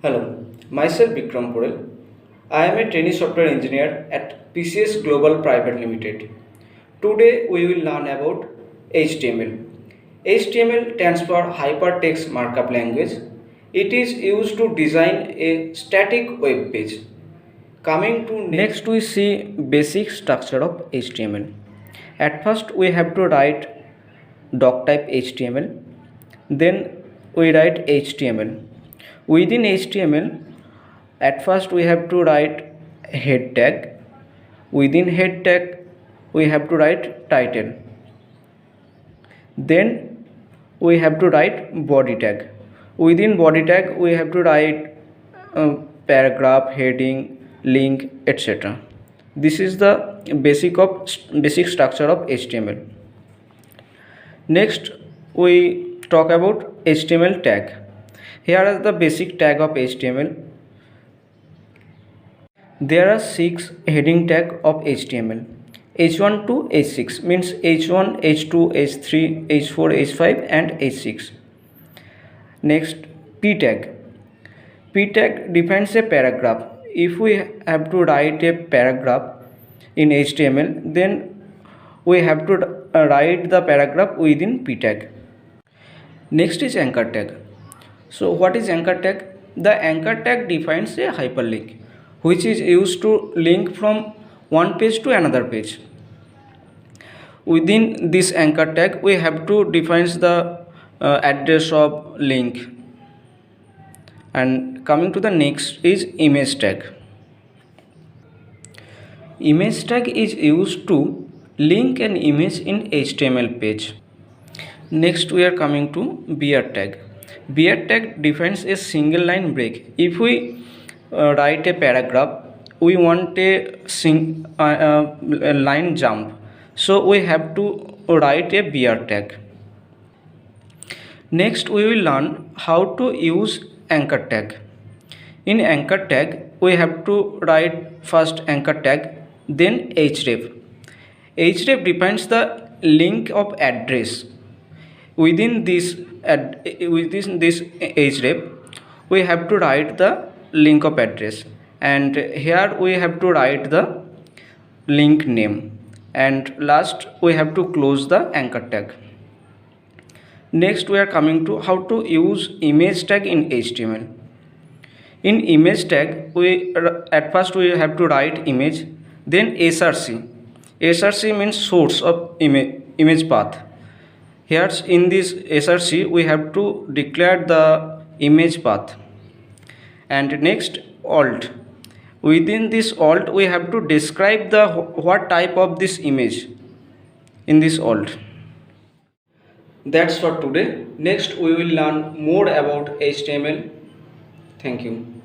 Hello, myself Bikram Porel. I am a trainee software engineer at PCS Global Pvt Limited. Today we will learn about HTML. HTML stands for Hypertext Markup Language. It is used to design a static web page. Coming to next we see basic structure of HTML. At first we have to write doc type HTML. Then we write HTML. Within HTML, at first we have to write head tag. Within head tag, we have to write title. Then we have to write body tag. Within body tag, we have to write paragraph, heading, link, etc. This is the basic structure of HTML. Next, we talk about HTML tag. Here is the basic tag of HTML. There are 6 heading tag of HTML. H1 to H6 means H1, H2, H3, H4, H5 and H6. Next, P tag. P tag defines a paragraph. If we have to write a paragraph in HTML, then we have to write the paragraph within P tag. Next is anchor tag. So what is anchor tag? The anchor tag defines a hyperlink which is used to link from one page to another page. Within this anchor tag we have to define the address of link. And coming to the next is image tag. Image tag is used to link an image in HTML page. Next we are coming to bear tag. Bear tag defines a single line break. If we write a paragraph, we want a line jump, so we have to write a bear tag. Next we will learn how to use anchor tag. In anchor tag we have to write first anchor tag, then href. Href defines the link of address. Within this href we have to write the link of address, and here we have to write the link name, and last we have to close the anchor tag. Next we are coming to how to use image tag in HTML. In image tag at first we have to write image, then src. Src means source of image path. Here in this src we have to declare the image path. And next alt. Within this alt we have to describe the what type of this image in this alt. That's for today. Next we will learn more about HTML. Thank you.